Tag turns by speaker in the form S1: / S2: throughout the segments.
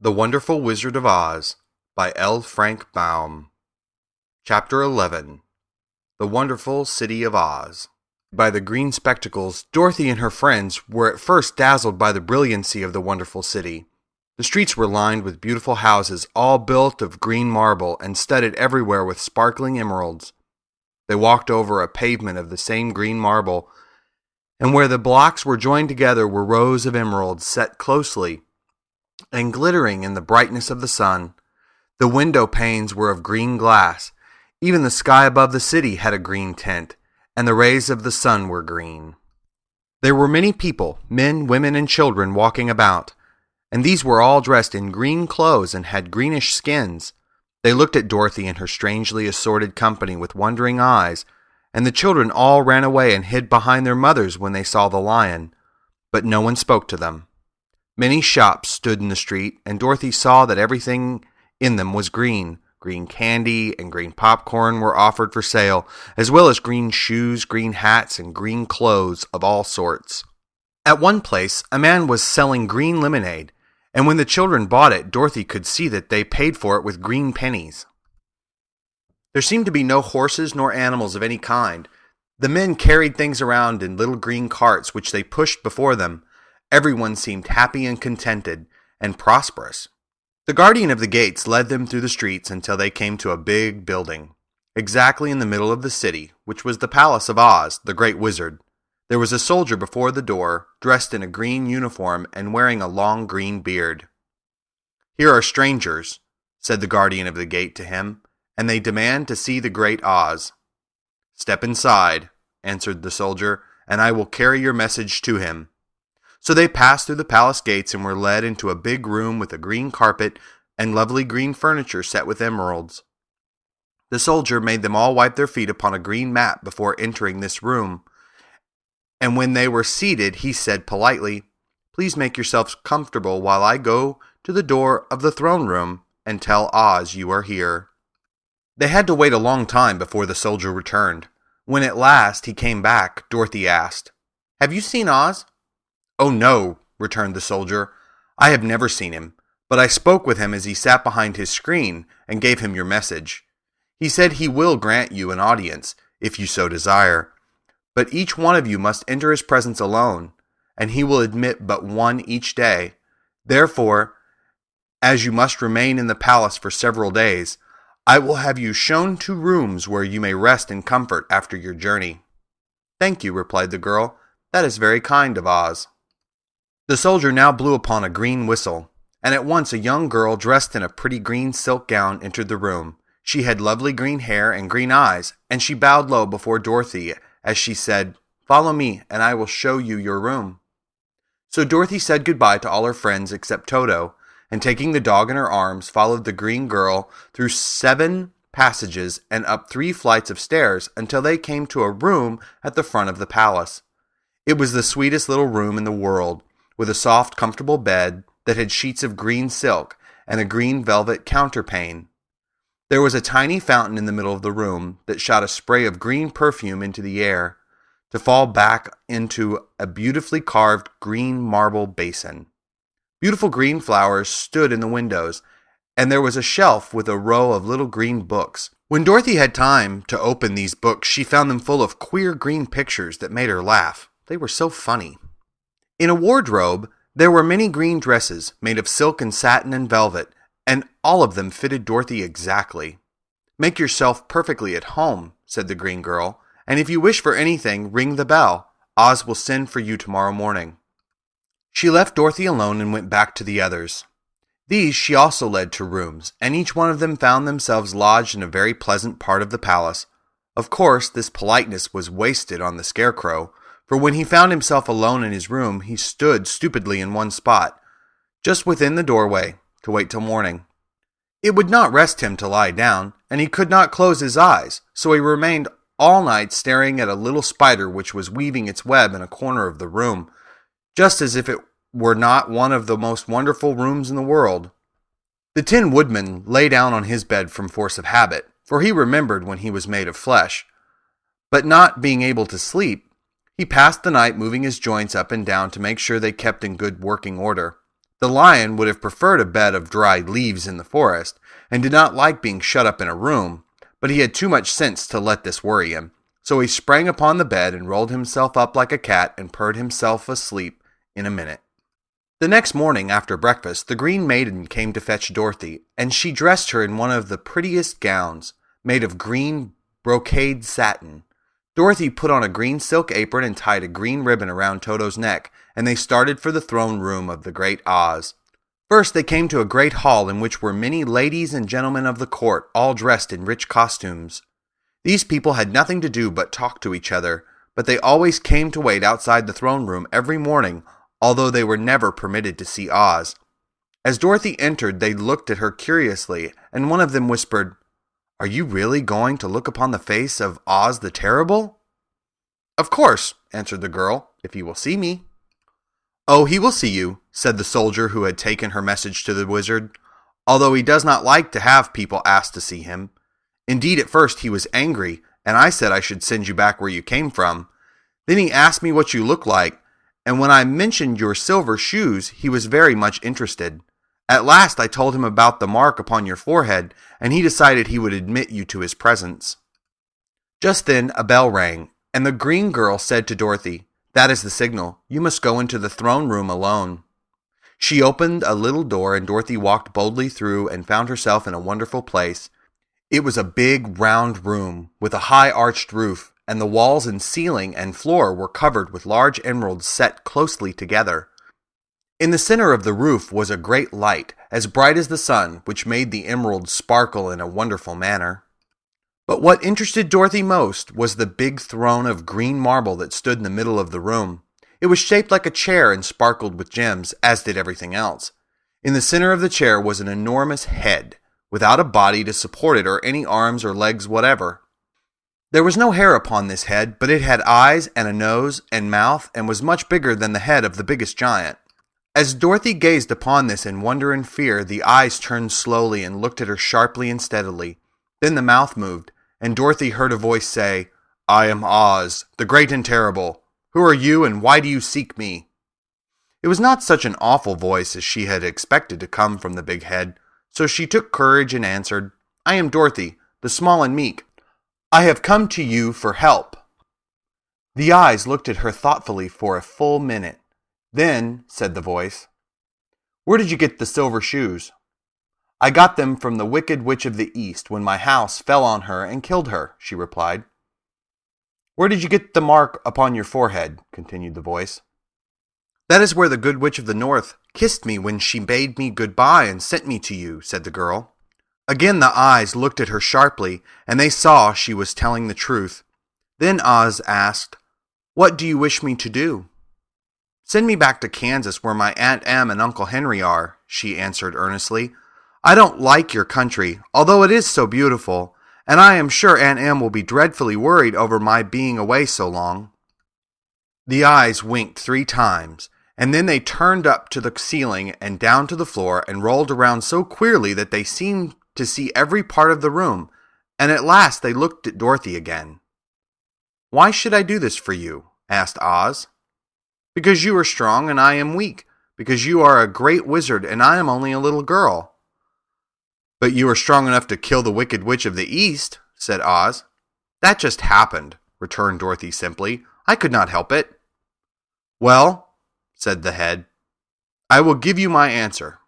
S1: The Wonderful Wizard of Oz by L. Frank Baum. Chapter 11. The Wonderful City of Oz. By the green spectacles, Dorothy and her friends were at first dazzled by the brilliancy of the wonderful city. The streets were lined with beautiful houses, all built of green marble and studded everywhere with sparkling emeralds. They walked over a pavement of the same green marble, and where the blocks were joined together were rows of emeralds set closely and glittering in the brightness of the sun. The window panes were of green glass. Even the sky above the city had a green tint, and the rays of the sun were green. There were many people, men, women, and children, walking about, and these were all dressed in green clothes and had greenish skins. They looked at Dorothy and her strangely assorted company with wondering eyes, and the children all ran away and hid behind their mothers when they saw the lion, but no one spoke to them. Many shops stood in the street, and Dorothy saw that everything in them was green. Green candy and green popcorn were offered for sale, as well as green shoes, green hats, and green clothes of all sorts. At one place, a man was selling green lemonade, and when the children bought it, Dorothy could see that they paid for it with green pennies. There seemed to be no horses nor animals of any kind. The men carried things around in little green carts which they pushed before them. Everyone seemed happy and contented and prosperous. The guardian of the gates led them through the streets until they came to a big building, exactly in the middle of the city, which was the palace of Oz, the great wizard. There was a soldier before the door, dressed in a green uniform and wearing a long green beard. "Here are strangers," said the guardian of the gate to him, "and they demand to see the great Oz." "Step inside," answered the soldier, "and I will carry your message to him." So they passed through the palace gates and were led into a big room with a green carpet and lovely green furniture set with emeralds. The soldier made them all wipe their feet upon a green mat before entering this room, and when they were seated, he said politely, "Please make yourselves comfortable while I go to the door of the throne room and tell Oz you are here." They had to wait a long time before the soldier returned. When at last he came back, Dorothy asked, "Have you seen Oz?" "Oh, no," returned the soldier. "I have never seen him, but I spoke with him as he sat behind his screen and gave him your message. He said he will grant you an audience, if you so desire, but each one of you must enter his presence alone, and he will admit but one each day. Therefore, as you must remain in the palace for several days, I will have you shown to rooms where you may rest in comfort after your journey." "Thank you," replied the girl. "That is very kind of Oz." The soldier now blew upon a green whistle, and at once a young girl dressed in a pretty green silk gown entered the room. She had lovely green hair and green eyes, and she bowed low before Dorothy as she said, "Follow me, and I will show you your room." So Dorothy said goodbye to all her friends except Toto, and taking the dog in her arms, followed the green girl through 7 passages and up 3 flights of stairs until they came to a room at the front of the palace. It was the sweetest little room in the world, with a soft, comfortable bed that had sheets of green silk and a green velvet counterpane. There was a tiny fountain in the middle of the room that shot a spray of green perfume into the air, to fall back into a beautifully carved green marble basin. Beautiful green flowers stood in the windows, and there was a shelf with a row of little green books. When Dorothy had time to open these books, she found them full of queer green pictures that made her laugh. They were so funny. In a wardrobe, there were many green dresses made of silk and satin and velvet, and all of them fitted Dorothy exactly. "Make yourself perfectly at home," said the green girl, "and if you wish for anything, ring the bell. Oz will send for you tomorrow morning." She left Dorothy alone and went back to the others. These she also led to rooms, and each one of them found themselves lodged in a very pleasant part of the palace. Of course, this politeness was wasted on the Scarecrow, for when he found himself alone in his room, he stood stupidly in one spot, just within the doorway, to wait till morning. It would not rest him to lie down, and he could not close his eyes, so he remained all night staring at a little spider which was weaving its web in a corner of the room, just as if it were not one of the most wonderful rooms in the world. The Tin Woodman lay down on his bed from force of habit, for he remembered when he was made of flesh, but not being able to sleep, he passed the night moving his joints up and down to make sure they kept in good working order. The lion would have preferred a bed of dried leaves in the forest, and did not like being shut up in a room, but he had too much sense to let this worry him. So he sprang upon the bed and rolled himself up like a cat and purred himself asleep in a minute. The next morning after breakfast, the Green Maiden came to fetch Dorothy, and she dressed her in one of the prettiest gowns, made of green brocade satin. Dorothy put on a green silk apron and tied a green ribbon around Toto's neck, and they started for the throne room of the great Oz. First they came to a great hall in which were many ladies and gentlemen of the court, all dressed in rich costumes. These people had nothing to do but talk to each other, but they always came to wait outside the throne room every morning, although they were never permitted to see Oz. As Dorothy entered, they looked at her curiously, and one of them whispered, "Are you really going to look upon the face of Oz the Terrible?" "Of course," answered the girl, "if he will see me." "Oh, he will see you," said the soldier who had taken her message to the wizard, "although he does not like to have people asked to see him. Indeed, at first he was angry, and I said I should send you back where you came from. Then he asked me what you look like, and when I mentioned your silver shoes, he was very much interested. At last I told him about the mark upon your forehead, and he decided he would admit you to his presence." Just then a bell rang, and the green girl said to Dorothy, "That is the signal. You must go into the throne room alone." She opened a little door, and Dorothy walked boldly through and found herself in a wonderful place. It was a big, round room with a high arched roof, and the walls and ceiling and floor were covered with large emeralds set closely together. In the center of the roof was a great light, as bright as the sun, which made the emeralds sparkle in a wonderful manner. But what interested Dorothy most was the big throne of green marble that stood in the middle of the room. It was shaped like a chair and sparkled with gems, as did everything else. In the center of the chair was an enormous head, without a body to support it or any arms or legs whatever. There was no hair upon this head, but it had eyes and a nose and mouth, and was much bigger than the head of the biggest giant. As Dorothy gazed upon this in wonder and fear, the eyes turned slowly and looked at her sharply and steadily. Then the mouth moved, and Dorothy heard a voice say, "I am Oz, the great and terrible. Who are you, and why do you seek me?" It was not such an awful voice as she had expected to come from the big head, so she took courage and answered, "I am Dorothy, the small and meek. I have come to you for help." The eyes looked at her thoughtfully for a full minute. Then, said the voice, "Where did you get the silver shoes?" "I got them from the Wicked Witch of the East when my house fell on her and killed her," she replied. "Where did you get the mark upon your forehead?" continued the voice. "That is where the Good Witch of the North kissed me when she bade me goodbye and sent me to you," said the girl. Again the eyes looked at her sharply, and they saw she was telling the truth. Then Oz asked, "What do you wish me to do?" "Send me back to Kansas where my Aunt Em and Uncle Henry are," she answered earnestly. "I don't like your country, although it is so beautiful, and I am sure Aunt Em will be dreadfully worried over my being away so long." The eyes winked 3 times, and then they turned up to the ceiling and down to the floor and rolled around so queerly that they seemed to see every part of the room, and at last they looked at Dorothy again. "Why should I do this for you?" asked Oz. "Because you are strong and I am weak, because you are a great wizard and I am only a little girl." "But you are strong enough to kill the Wicked Witch of the East," said Oz. "That just happened," returned Dorothy simply. "I could not help it." "Well," said the head, "I will give you my answer.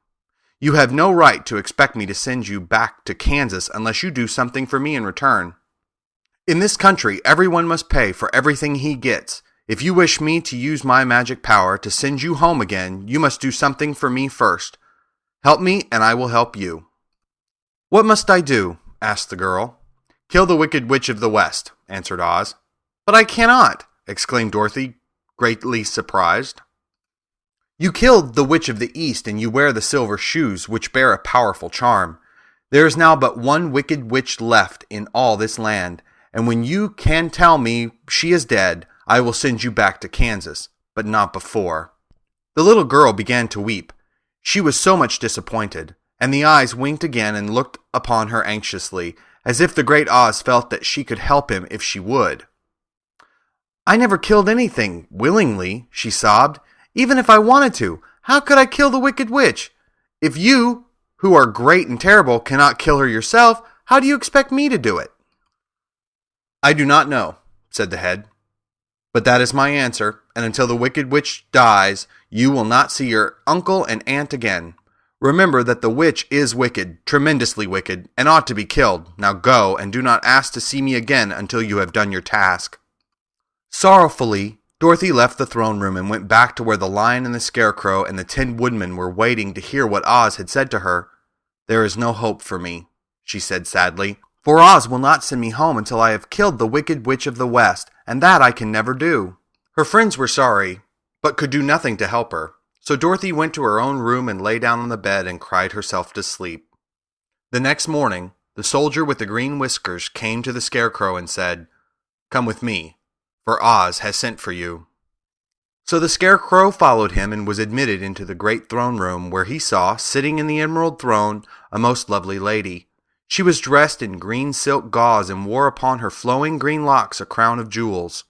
S1: You have no right to expect me to send you back to Kansas unless you do something for me in return. In this country, everyone must pay for everything he gets. If you wish me to use my magic power to send you home again, you must do something for me first. Help me, and I will help you." "What must I do?" asked the girl. "Kill the Wicked Witch of the West," answered Oz. "But I cannot!" exclaimed Dorothy, greatly surprised. "You killed the Witch of the East, and you wear the silver shoes, which bear a powerful charm. There is now but one wicked witch left in all this land, and when you can tell me she is dead, I will send you back to Kansas, but not before." The little girl began to weep. She was so much disappointed, and the eyes winked again and looked upon her anxiously, as if the great Oz felt that she could help him if she would. "I never killed anything willingly," she sobbed. "Even if I wanted to, How could I kill the wicked witch? If you, who are great and terrible, cannot kill her yourself, how do you expect me to do it?" "I do not know," said the head, "but that is my answer, and until the wicked witch dies, you will not see your uncle and aunt again. Remember that the witch is wicked, tremendously wicked, and ought to be killed. Now go, and do not ask to see me again until you have done your task." Sorrowfully, Dorothy left the throne room and went back to where the Lion and the Scarecrow and the Tin Woodman were waiting to hear what Oz had said to her. "There is no hope for me," she said sadly, "for Oz will not send me home until I have killed the Wicked Witch of the West, and that I can never do." Her friends were sorry, but could do nothing to help her. So Dorothy went to her own room and lay down on the bed and cried herself to sleep. The next morning, the soldier with the green whiskers came to the Scarecrow and said, "Come with me, for Oz has sent for you." So the Scarecrow followed him and was admitted into the great throne room, where he saw, sitting in the emerald throne, a most lovely lady. She was dressed in green silk gauze and wore upon her flowing green locks a crown of jewels.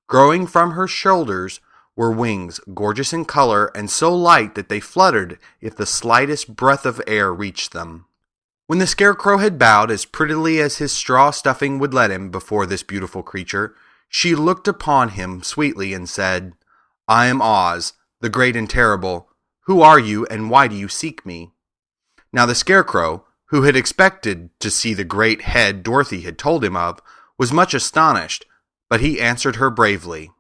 S1: Growing from her shoulders were wings, gorgeous in color and so light that they fluttered if the slightest breath of air reached them. When the Scarecrow had bowed as prettily as his straw stuffing would let him before this beautiful creature, she looked upon him sweetly and said, "I am Oz, the great and terrible. Who are you, and why do you seek me?" Now the Scarecrow, who had expected to see the great head Dorothy had told him of, was much astonished, but he answered her bravely,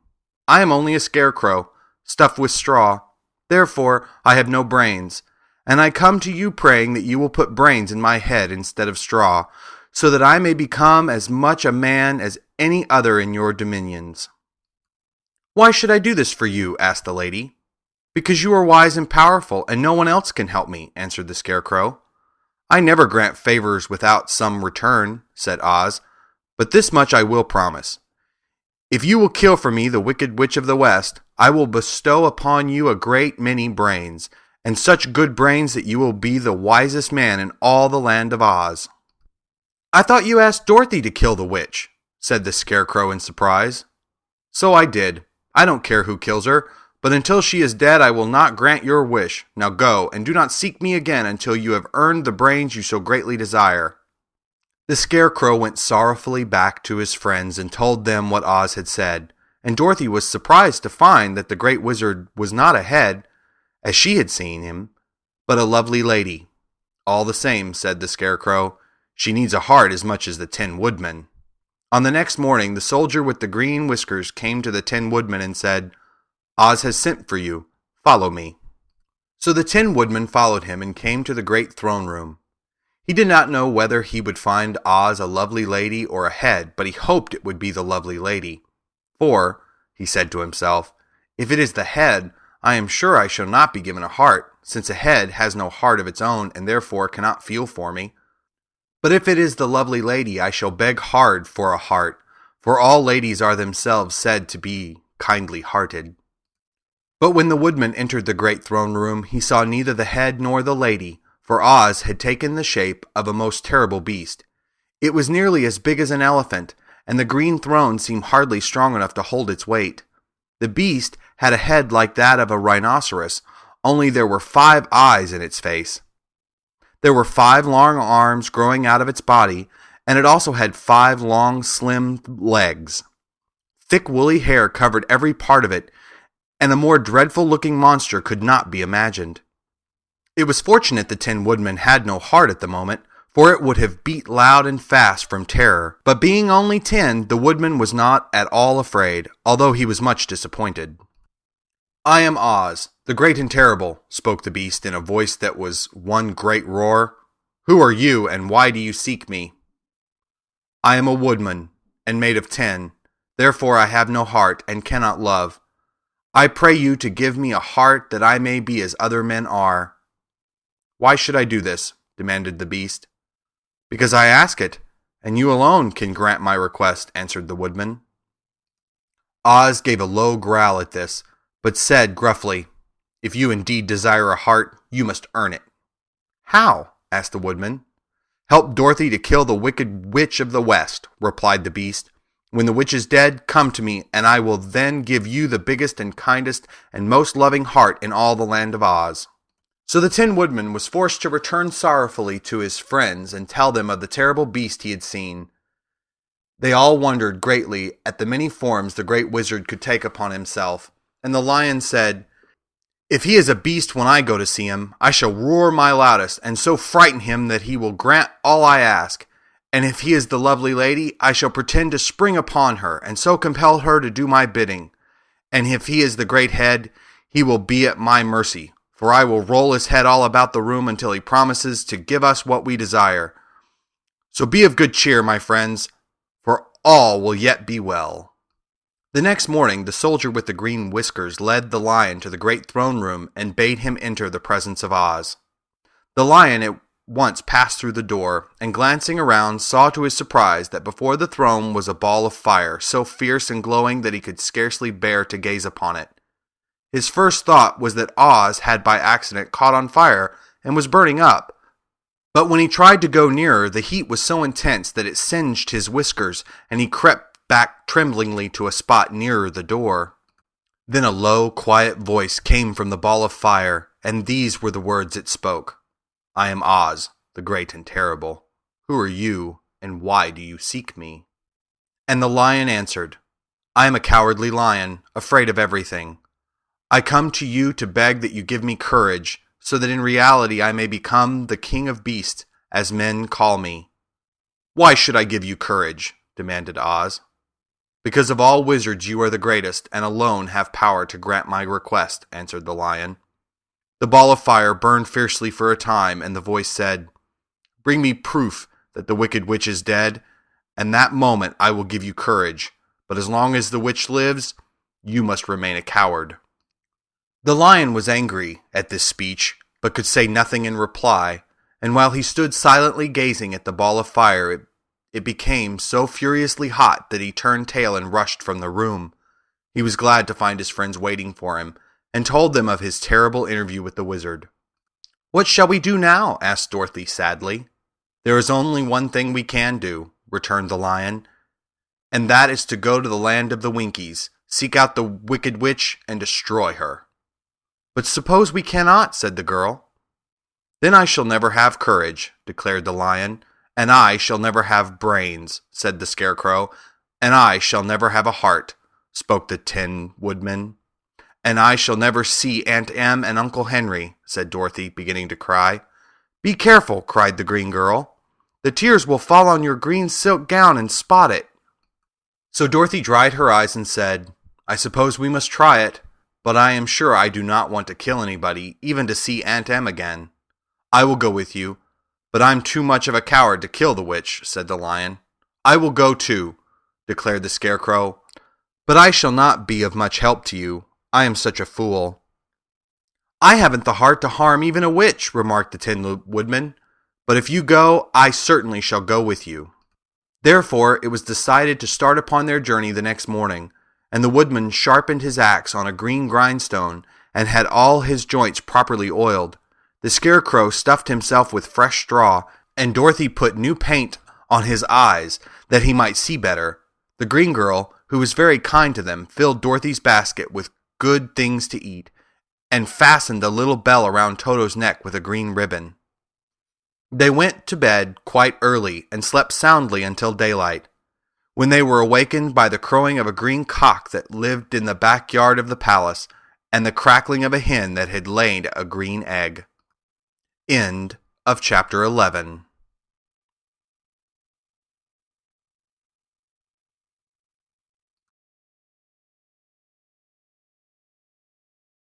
S1: "I am only a scarecrow, stuffed with straw. Therefore I have no brains, and I come to you praying that you will put brains in my head instead of straw, so that I may become as much a man as any other in your dominions." "Why should I do this for you?" asked the lady. "Because you are wise and powerful, and no one else can help me," answered the Scarecrow. "I never grant favors without some return," said Oz, "but this much I will promise. If you will kill for me the Wicked Witch of the West, I will bestow upon you a great many brains, and such good brains that you will be the wisest man in all the land of Oz." "I thought you asked Dorothy to kill the witch," said the Scarecrow in surprise. "So I did. I don't care who kills her, but until she is dead I will not grant your wish. Now go, and do not seek me again until you have earned the brains you so greatly desire." The Scarecrow went sorrowfully back to his friends and told them what Oz had said, and Dorothy was surprised to find that the great wizard was not a head, as she had seen him, but a lovely lady. "All the same," said the Scarecrow, "she needs a heart as much as the Tin Woodman." On the next morning, the soldier with the green whiskers came to the Tin Woodman and said, "Oz has sent for you. Follow me." So the Tin Woodman followed him and came to the great throne room. He did not know whether he would find Oz a lovely lady or a head, but he hoped it would be the lovely lady. "For," he said to himself, "if it is the head, I am sure I shall not be given a heart, since a head has no heart of its own and therefore cannot feel for me. But if it is the lovely lady, I shall beg hard for a heart, for all ladies are themselves said to be kindly-hearted." But when the Woodman entered the great throne room, he saw neither the head nor the lady, for Oz had taken the shape of a most terrible beast. It was nearly as big as an elephant, and the green throne seemed hardly strong enough to hold its weight. The beast had a head like that of a rhinoceros, only there were 5 eyes in its face. There were 5 long arms growing out of its body, and it also had 5 long, slim legs. Thick woolly hair covered every part of it, and a more dreadful-looking monster could not be imagined. It was fortunate the Tin Woodman had no heart at the moment, for it would have beat loud and fast from terror. But being only 10, the Woodman was not at all afraid, although he was much disappointed. "I am Oz, the great and terrible," spoke the beast in a voice that was one great roar. "Who are you, and why do you seek me?" "I am a woodman, and made of tin. Therefore I have no heart, and cannot love. I pray you to give me a heart that I may be as other men are." "Why should I do this?" demanded the beast. "Because I ask it, and you alone can grant my request," answered the Woodman. Oz gave a low growl at this, but said gruffly, "If you indeed desire a heart, you must earn it." "How?" asked the Woodman. "Help Dorothy to kill the Wicked Witch of the West," replied the beast, When the witch is dead, come to me, and I will then give you the biggest and kindest and most loving heart in all the land of Oz." So the Tin Woodman was forced to return sorrowfully to his friends and tell them of the terrible beast he had seen. They all wondered greatly at the many forms the great wizard could take upon himself, and the lion said, "If he is a beast when I go to see him, I shall roar my loudest, and so frighten him that he will grant all I ask. And if he is the lovely lady, I shall pretend to spring upon her, and so compel her to do my bidding. And if he is the great head, he will be at my mercy, for I will roll his head all about the room until he promises to give us what we desire. So be of good cheer, my friends, for all will yet be well." The next morning, the soldier with the green whiskers led the lion to the great throne room and bade him enter the presence of Oz. The lion at once passed through the door, and glancing around, saw to his surprise that before the throne was a ball of fire, so fierce and glowing that he could scarcely bear to gaze upon it. His first thought was that Oz had by accident caught on fire and was burning up. But when he tried to go nearer, the heat was so intense that it singed his whiskers, and he crept back tremblingly to a spot nearer the door. Then a low, quiet voice came from the ball of fire, and these were the words it spoke. "I am Oz, the great and terrible. Who are you, and why do you seek me?" And the lion answered, "I am a cowardly lion, afraid of everything. I come to you to beg that you give me courage, so that in reality I may become the king of beasts, as men call me." "Why should I give you courage?" demanded Oz. "Because of all wizards you are the greatest, and alone have power to grant my request," answered the lion. The ball of fire burned fiercely for a time, and the voice said, "Bring me proof that the wicked witch is dead, and that moment I will give you courage. But as long as the witch lives, you must remain a coward." The lion was angry at this speech, but could say nothing in reply, and while he stood silently gazing at the ball of fire, it became so furiously hot that he turned tail and rushed from the room. He was glad to find his friends waiting for him, and told them of his terrible interview with the wizard. "What shall we do now?" asked Dorothy sadly. "There is only one thing we can do," returned the lion, "and that is to go to the land of the Winkies, seek out the wicked witch, and destroy her." "But suppose we cannot," said the girl. "Then I shall never have courage," declared the lion. "And I shall never have brains," said the Scarecrow. "And I shall never have a heart," spoke the Tin Woodman. "And I shall never see Aunt Em and Uncle Henry," said Dorothy, beginning to cry. "Be careful," cried the green girl. "The tears will fall on your green silk gown and spot it." So Dorothy dried her eyes and said, "I suppose we must try it, but I am sure I do not want to kill anybody, even to see Aunt Em again." "I will go with you, but I'm too much of a coward to kill the witch," said the lion. "I will go too," declared the Scarecrow, "but I shall not be of much help to you. I am such a fool." "I haven't the heart to harm even a witch," remarked the Tin Woodman, "but if you go, I certainly shall go with you." Therefore, it was decided to start upon their journey the next morning, and the Woodman sharpened his axe on a green grindstone and had all his joints properly oiled. The Scarecrow stuffed himself with fresh straw, and Dorothy put new paint on his eyes that he might see better. The green girl, who was very kind to them, filled Dorothy's basket with good things to eat, and fastened a little bell around Toto's neck with a green ribbon. They went to bed quite early and slept soundly until daylight, when they were awakened by the crowing of a green cock that lived in the backyard of the palace, and the crackling of a hen that had laid a green egg. End of chapter 11.